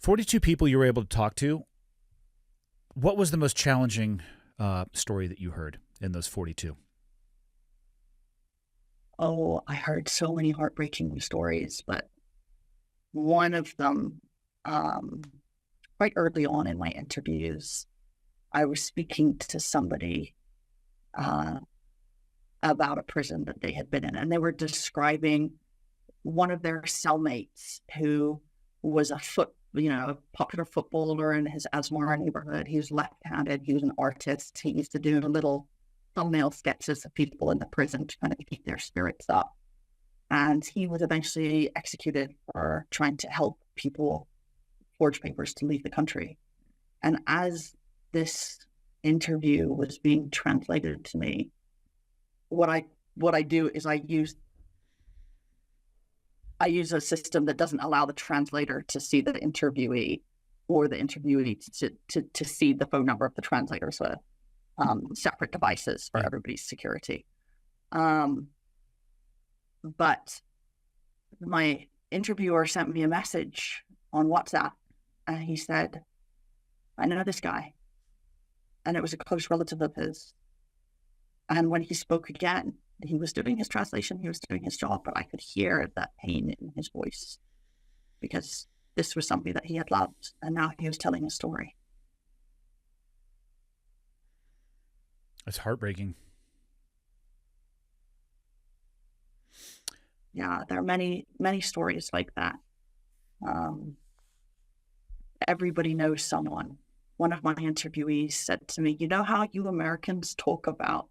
42 people you were able to talk to. What was the most challenging story that you heard in those 42? Oh, I heard so many heartbreaking stories, but one of them, um, quite early on in my interviews, I was speaking to somebody uh, about a prison that they had been in, and they were describing one of their cellmates who was a popular footballer in his Asmara neighborhood. He was left-handed. He was an artist. He used to do little thumbnail sketches of people in the prison to kind of keep their spirits up. And he was eventually executed for trying to help people forge papers to leave the country. And as this interview was being translated to me, what I do is I use a system that doesn't allow the translator to see the interviewee or the interviewee to see the phone number of the translator. So separate devices for everybody's security. But my interviewer sent me a message on WhatsApp, and he said, "I know this guy," and it was a close relative of his. And when he spoke again, he was doing his translation, he was doing his job, but I could hear that pain in his voice because this was somebody that he had loved, and now he was telling a story. It's heartbreaking. Yeah, there are many, many stories like that. Everybody knows someone. One of my interviewees said to me, "You know how you Americans talk about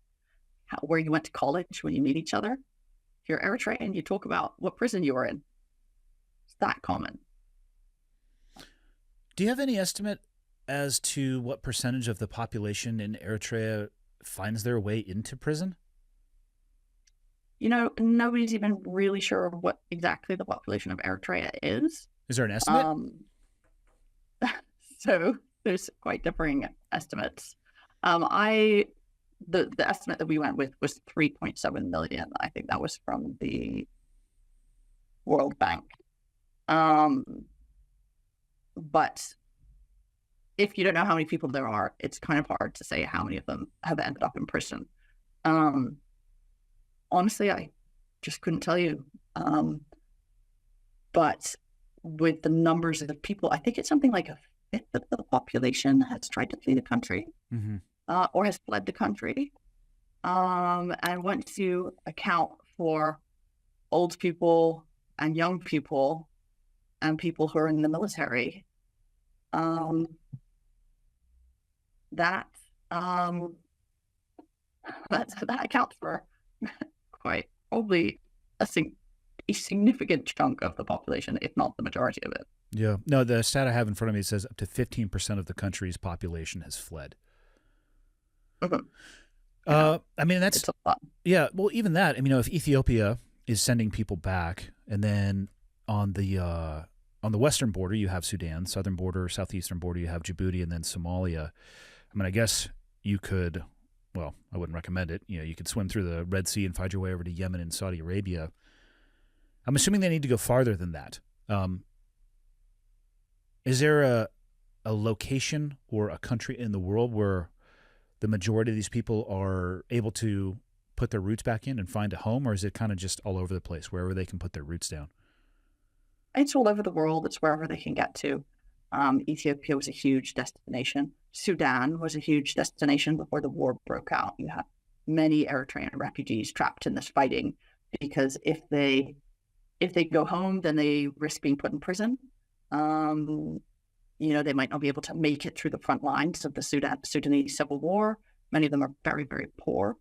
where you went to college when you meet each other? If you're Eritrean, you talk about what prison you were in. It's that common." Do you have any estimate as to what percentage of the population in Eritrea finds their way into prison? Nobody's even really sure what exactly the population of Eritrea is. Is there an estimate? So there's quite differing estimates. The estimate that we went with was 3.7 million. I think that was from the World Bank. But if you don't know how many people there are, it's kind of hard to say how many of them have ended up in prison. Honestly, I just couldn't tell you. But with the numbers of the people, I think it's something like a fifth of the population has tried to flee the country, or has fled the country. And once you account for old people and young people and people who are in the military, that accounts for quite probably a significant chunk of the population, if not the majority of it. Yeah. No, the stat I have in front of me says up to 15% of the country's population has fled. I mean, that's a lot. Yeah. Well, even that, I mean, if Ethiopia is sending people back, and then on the western border, you have Sudan, southern border, southeastern border, you have Djibouti, and then Somalia. I mean, I guess you could, well, I wouldn't recommend it. You could swim through the Red Sea and find your way over to Yemen and Saudi Arabia. I'm assuming they need to go farther than that. Is there a location or a country in the world where the majority of these people are able to put their roots back in and find a home, or is it kind of just all over the place, wherever they can put their roots down? It's all over the world. It's wherever they can get to. Ethiopia was a huge destination. Sudan was a huge destination before the war broke out. You have many Eritrean refugees trapped in this fighting because if they go home, then they risk being put in prison. They might not be able to make it through the front lines of the Sudanese civil war. Many of them are very, very poor.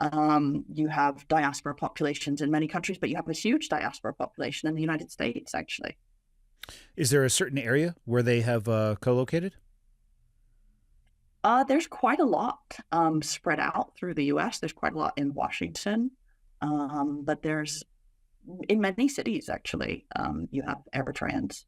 You have diaspora populations in many countries, but you have a huge diaspora population in the United States, actually. Is there a certain area where they have co-located? There's quite a lot spread out through the U.S. There's quite a lot in Washington, but there's in many cities, actually, you have Eritreans.